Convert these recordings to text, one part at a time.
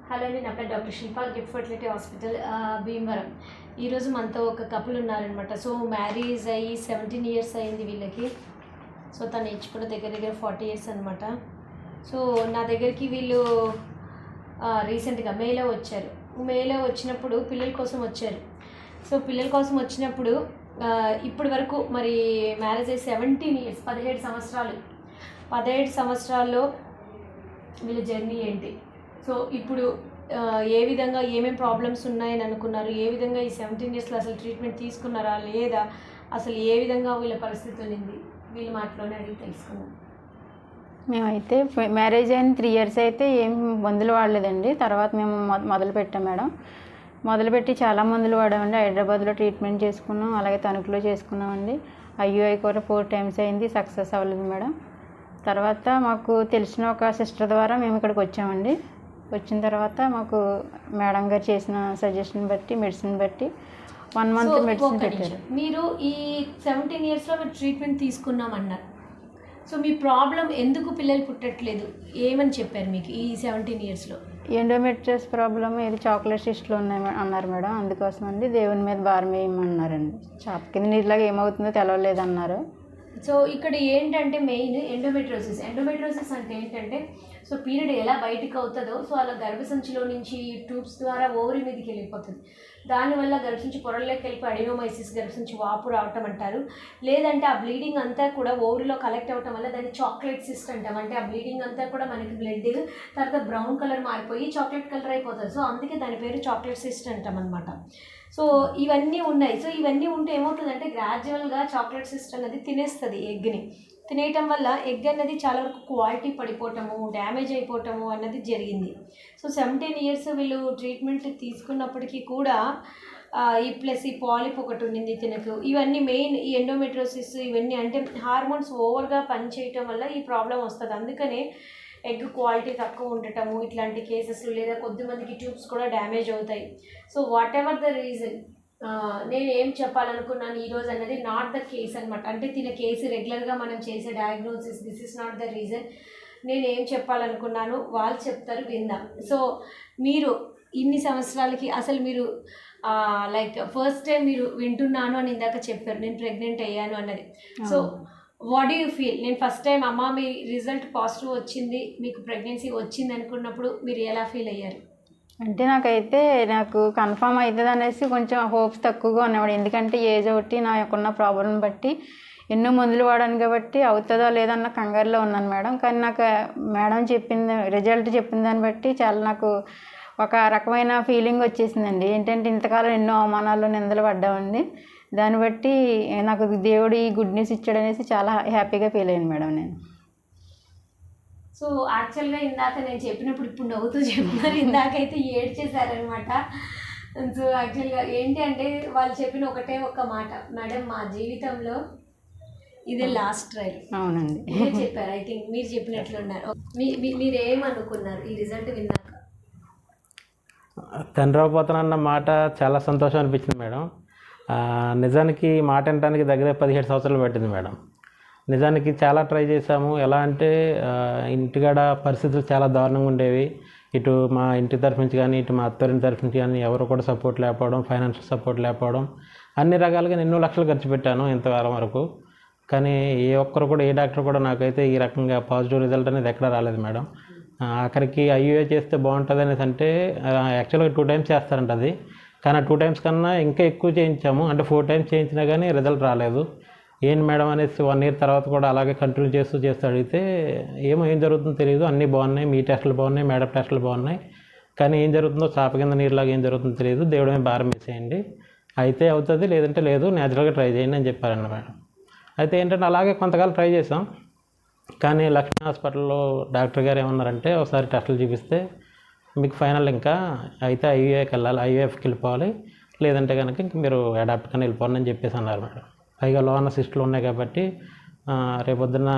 Hello అండి, నా పేరు డాక్టర్ శిల్ప, గిఫ్ట్ ఫర్టిలిటీ హాస్పిటల్ భీమవరం. ఈరోజు మనతో ఒక కపుల్ ఉన్నారనమాట. సో మ్యారేజ్ అయ్యి 17 years అయింది వీళ్ళకి. సో తను ఏజ్ కూడా దగ్గర దగ్గర 40 years అనమాట. సో నా దగ్గరికి వీళ్ళు రీసెంట్గా మేలో వచ్చారు. మేలో వచ్చినప్పుడు పిల్లల కోసం వచ్చారు. సో పిల్లల కోసం వచ్చినప్పుడు ఇప్పటి వరకు మరి మ్యారేజ్ అయ్యి 17 years, 17 సంవత్సరాలు. 17 సంవత్సరాల్లో వీళ్ళ జర్నీ ఏంటి, సో ఇప్పుడు ఏ విధంగా ఏమేమి ప్రాబ్లమ్స్ ఉన్నాయని అనుకున్నారు, ఏ విధంగా ఈ 17 yearsలో అసలు ట్రీట్మెంట్ తీసుకున్నారా లేదా, అసలు ఏ విధంగా వీళ్ళ పరిస్థితి ఉంది, వీళ్ళ మాటలోనే అడిగి తెలుసుకున్నాం. మేమైతే మ్యారేజ్ అయిన 3 years అయితే ఏం మందులు వాడలేదండి. తర్వాత మేము మొదలు పెట్టాం మేడం. మొదలుపెట్టి చాలా మందులు వాడామండి. హైదరాబాద్లో ట్రీట్మెంట్ చేసుకున్నాం, అలాగే తణుకులో చేసుకున్నామండి. IUI కూడా 4 times అయింది, సక్సెస్ అవ్వలేదు మేడం. తర్వాత మాకు తెలిసిన ఒక సిస్టర్ ద్వారా మేము ఇక్కడికి వచ్చామండి. వచ్చిన తర్వాత మాకు మేడం గారు చేసిన సజెషన్ బట్టి, మెడిసిన్ బట్టి 1 month మెడిసిన్ పెట్టారు. మీరు ఈ 17 yearsలో మీరు ట్రీట్మెంట్ తీసుకున్నామన్నారు. సో మీ ప్రాబ్లం ఎందుకు పిల్లలు పుట్టట్లేదు ఏమని చెప్పారు మీకు ఈ 17 yearsలో? ఎండోమెట్రియస్ ప్రాబ్లమ్, ఇది చాక్లెట్ సిస్ట్లు ఉన్నాయి అన్నారు మేడం. అందుకోసం అండి దేవుని మీద భారం వేయమన్నారండి. చాప కింద నీటిలాగా ఏమవుతుందో తెలవలేదు అన్నారు. సో ఇక్కడ ఏంటంటే మెయిన్ ఎండోమెట్రోసిస్. ఎండోమెట్రోసిస్ అంటే ఏంటంటే, సో పీరియడ్ ఎలా బయటకు అవుతుందో సో అలా గర్భసంచిలో నుంచి ట్యూబ్స్ ద్వారా ఓవరీ మీదకి వెళ్ళిపోతుంది. దానివల్ల గర్భసంచి పొరల్లోకి వెళ్ళిపోయి అడినోమైసిస్, గర్భసంచి వాపు రావటం అంటారు. లేదంటే ఆ బ్లీడింగ్ అంతా కూడా ఓవరీలో కలెక్ట్ అవ్వటం వల్ల దాన్ని చాక్లెట్ సిస్ట్ అంటాం. అంటే ఆ బ్లీడింగ్ అంతా కూడా మనకి బ్లడ్ తర్వాత బ్రౌన్ కలర్ మారిపోయి చాక్లెట్ కలర్ అయిపోతుంది. సో అందుకే దాని పేరు చాక్లెట్ సిస్ట్ అంటాం అనమాట. సో ఇవన్నీ ఉన్నాయి. సో ఇవన్నీ ఉంటే ఏమవుతుందంటే గ్రాడ్యువల్గా చాక్లెట్ సిస్ట్ అనేది తినేస్తుంది ఎగ్ని. తినేయటం వల్ల ఎగ్ అన్నది చాలా వరకు క్వాలిటీ పడిపోవటము, డ్యామేజ్ అయిపోవటము అన్నది జరిగింది. సో 17 years వీళ్ళు ట్రీట్మెంట్ తీసుకున్నప్పటికీ కూడా ఈ ప్లస్ ఈ పాలిప్ ఒకటి ఉండింది తినకు. ఇవన్నీ మెయిన్ ఈ ఎండోమెట్రోసిస్ ఇవన్నీ అంటే హార్మోన్స్ ఓవర్గా పనిచేయటం వల్ల ఈ ప్రాబ్లం వస్తుంది. అందుకనే ఎగ్ క్వాలిటీ తక్కువ ఉండటము ఇట్లాంటి కేసెస్, లేదా కొద్దిమందికి ట్యూబ్స్ కూడా డ్యామేజ్ అవుతాయి. So what ever the reason, నేను ఏం చెప్పాలనుకున్నాను ఈరోజు అన్నది నాట్ ద కేస్ అనమాట. అంటే తిన కేసు రెగ్యులర్గా మనం చేసే diagnosis, this is not the reason. నేను ఏం చెప్పాలనుకున్నాను వాళ్ళు చెప్తారు, విందాం. సో మీరు ఇన్ని సంవత్సరాలకి అసలు మీరు లైక్ ఫస్ట్ టైం మీరు వింటున్నాను అని ఇందాక చెప్పారు, నేను ప్రెగ్నెంట్ అయ్యాను అన్నది. So what do you feel? నేను ఫస్ట్ టైం అమ్మ మీ రిజల్ట్ పాజిటివ్ వచ్చింది, మీకు ప్రెగ్నెన్సీ వచ్చింది అనుకున్నప్పుడు మీరు ఎలా ఫీల్ అయ్యారు? అంటే నాకు కన్ఫామ్ అవుతుంది అనేసి కొంచెం హోప్స్ తక్కువగా ఉన్నవాడు. ఎందుకంటే ఏజ్ ఒకటి నాకున్న ప్రాబ్లం బట్టి ఎన్నో మందులు వాడాను కాబట్టి అవుతుందో లేదన్న కంగారులో ఉన్నాను మేడం. కానీ నాకు మేడం రిజల్ట్ చెప్పిన దాన్ని బట్టి చాలా నాకు ఒక రకమైన ఫీలింగ్ వచ్చేసిందండి. ఏంటంటే ఇంతకాలం ఎన్నో అవమానాలు, నిందలు పడ్డామండి. దాన్ని బట్టి నాకు దేవుడు ఈ గుడ్ న్యూస్ ఇచ్చాడు అనేసి చాలా హ్యాపీగా ఫీల్ అయ్యాను మేడం నేను. సో యాక్చువల్గా ఇందాక నేను చెప్పినప్పుడు ఇప్పుడు నవ్వుతూ చెప్తున్నారు, ఇందాకైతే ఏడ్చేశారనమాట. సో యాక్చువల్గా ఏంటి అంటే వాళ్ళు చెప్పిన ఒకటే ఒక్క మాట, మేడం మా జీవితంలో ఇదే లాస్ట్ ట్రైల్. అవునండి చెప్పారు. ఐ థింక్ మీరు చెప్పినట్లున్నారు. మీరు ఏమనుకున్నారు ఈ రిజల్ట్ విన్నాక? తండ్రి అవబోతానన్న మాట చాలా సంతోషం అనిపించింది మేడం. నిజానికి మాట వినడానికి దగ్గర 17 సంవత్సరాలు పట్టింది మేడం. నిజానికి చాలా ట్రై చేశాము. ఎలా అంటే ఇంటికాడ పరిస్థితులు చాలా దారుణంగా ఉండేవి. ఇటు మా ఇంటి తరఫు నుంచి కానీ, ఇటు మా అత్తవారింటి తరఫు నుంచి కానీ ఎవరు కూడా సపోర్ట్ లేకపోవడం, ఫైనాన్షియల్ సపోర్ట్ లేకపోవడం, అన్ని రకాలుగా ఎన్నో లక్షలు ఖర్చు పెట్టాను ఇంతకాలం వరకు. కానీ ఏ ఒక్కరు కూడా, ఏ డాక్టర్ కూడా నాకైతే ఈ రకంగా పాజిటివ్ రిజల్ట్ అనేది ఎక్కడా రాలేదు మేడం. ఆఖరికి IUI చేస్తే బాగుంటుంది అనేసి అంటే యాక్చువల్గా 2 times చేస్తారంట అది. కానీ 2 times కన్నా ఇంకా ఎక్కువ చేయించాము. అంటే 4 times చేయించినా కానీ రిజల్ట్ రాలేదు. ఏంటి మేడం అనేసి 1 year తర్వాత కూడా అలాగే కంటిన్యూ చేస్తూ అడిగితే ఏం జరుగుతుందో తెలియదు, అన్నీ బాగున్నాయి, మీ టెస్టులు బాగున్నాయి, మేడం టెస్టులు బాగున్నాయి, కానీ ఏం జరుగుతుందో చాప కింద నీరులాగా ఏం జరుగుతుందో తెలియదు, దేవుడి మీద భారం వేసేయండి, అయితే అవుతుంది లేదంటే లేదు, న్యాచురల్గా ట్రై చేయండి అని చెప్పారన్న మేడం. అయితే ఏంటంటే అలాగే కొంతకాలం ట్రై చేసాం. కానీ లక్ష్మీ హాస్పిటల్లో డాక్టర్ గారు ఏమన్నారంటే ఒకసారి టెస్టులు చూపిస్తే మీకు ఫైనల్ ఇంకా అయితే IUIకి వెళ్ళాలి, IVFకి వెళ్ళిపోవాలి, లేదంటే కనుక ఇంక మీరు అడాప్ట్ కానీ వెళ్ళిపోండి అని చెప్పేసి అన్నారు మేడం. పైగా లోన సిస్టులు ఉన్నాయి కాబట్టి రేపొద్దున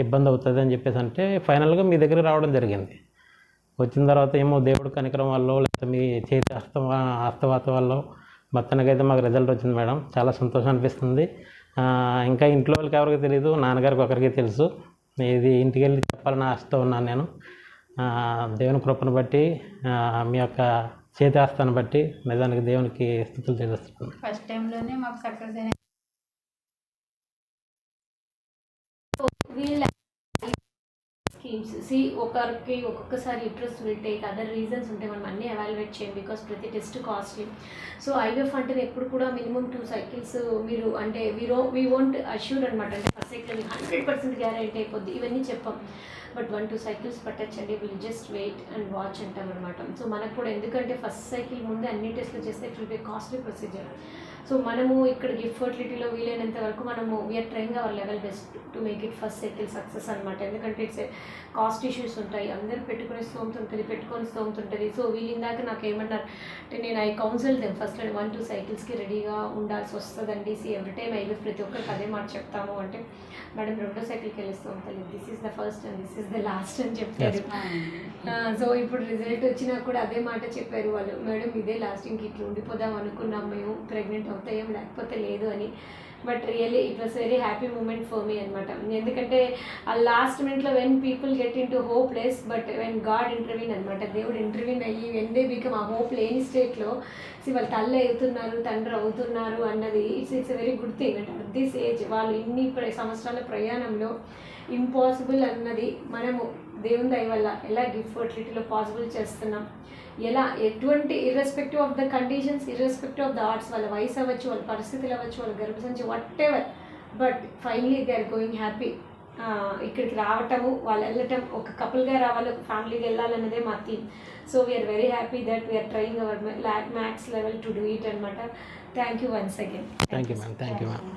ఇబ్బంది అవుతుంది అని చెప్పేసి అంటే ఫైనల్గా మీ దగ్గరికి రావడం జరిగింది. వచ్చిన తర్వాత ఏమో దేవుడు కనికరం వల్ల లేకపోతే మీ చేతి హస్తవాత వల్ల మొత్తానికైతే మాకు రిజల్ట్ వచ్చింది మేడం. చాలా సంతోషం అనిపిస్తుంది. ఇంకా ఇంట్లో వాళ్ళకి ఎవరికి తెలియదు, నాన్నగారికి ఒకరికి తెలుసు. ఇది ఇంటికి వెళ్ళి చెప్పాలని ఆశతో ఉన్నాను నేను. దేవుని కృపను బట్టి మీ యొక్క చేతేస్తాను బట్టి నిజానికి దేవునికి స్తుతులు చెల్లిస్తున్నాను. ఫస్ట్ టైంలోనే మాకు సక్సెస్ అయిన వీళ్ళ స్కీమ్స్ ఒకరికి ఒక్కొక్కసారి interest will take other reasons ఉంటాయి, మనం అన్నీ ఎవాల్యుయేట్ చేయం బికాస్ ప్రతి టెస్ట్ కాస్ట్లీ. సో ఐవీఎఫ్ అంటే ఎప్పుడు కూడా మినిమం 2 సైకిల్స్ మీరు అంటే వీ వోంట్ అష్యూర్ అనమాట, అంటే ఫస్ట్ సైకిల్ 100% గ్యారెంటీ అయిపోద్ది ఇవన్నీ చెప్పాం, బట్ 1-2 సైకిల్స్ పట్టచ్చండి, will just wait and watch అంటాం అనమాట. సో మనకు కూడా ఎందుకంటే ఫస్ట్ సైకిల్ ముందే అన్ని టెస్ట్లు చేస్తే it will be costly procedure. So మనము ఇక్కడ గిఫ్ట్ ఫర్టిలిటీలో వీలైనంత వరకు మనము we are trying our level best to make it first cycle success అనమాట. ఎందుకంటే ఇట్స్ కాస్ట్ ఇష్యూస్ ఉంటాయి, అందరూ పెట్టుకునే స్తోమత ఉంటుంది, పెట్టుకొని స్తోమత ఉంటుంది. సో వీళ్ళు ఇందాక నాకు ఏమన్నారు అంటే నేను ఐ కౌన్సిల్ దెమ్ ఫస్ట్ 1-2 సైకిల్స్కి రెడీగా ఉండాల్సి వస్తుందండి. ఎవ్రీ టైం ఐవీఎఫ్ ప్రతి ఒక్కరికి అదే మాట చెప్తాము అంటే మేడం 2వ సైకిల్కి వెళ్ళిస్తాం తెలియదు, this is the first and this is the last అని చెప్పారు. సో ఇప్పుడు రిజల్ట్ వచ్చినా కూడా అదే మాట చెప్పారు వాళ్ళు, మేడం ఇదే లాస్ట్, ఇంక ఇట్లా ఉండిపోదాం అనుకున్నాం మేము, ప్రెగ్నెంట్ అవుతాయేం లేకపోతే లేదు అని. But really it was very happy moment for me అనమాట. ఎందుకంటే ఆ లాస్ట్ మినిట్లో when people get into hopeless but when God intervene అనమాట, దేవుడు ఇంటర్వ్యూన్ అయ్యి when they become a hope లేని స్టేట్లో వాళ్ళు తల్లి అవుతున్నారు తండ్రి అవుతున్నారు అన్నది ఇట్స్ వెరీ గుడ్ థింగ్. అంటే అట్ దిస్ ఏజ్ వాళ్ళు ఇన్ని సంవత్సరాల ప్రయాణంలో ఇంపాసిబుల్ అన్నది మనము దేవుని దయ వల్ల ఎలా గిఫ్ట్ ఫర్టిలిటీలో పాసిబుల్ చేస్తున్నాం, ఎలా ఎటువంటి irrespective of the conditions, irrespective of the arts, వాళ్ళ వయసు అవ్వచ్చు, వాళ్ళ పరిస్థితులు అవ్వచ్చు, వాళ్ళ గర్భసంచి whatever, but finally they are going happy. ఇక్కడికి రావటము, వాళ్ళు వెళ్ళటం, ఒక కపుల్గా రావాలి, ఒక ఫ్యామిలీగా వెళ్ళాలన్నదే మా theme. So we are very happy that we are trying our max level to do it అనమాట. Thank you once again. Thank you ma'am.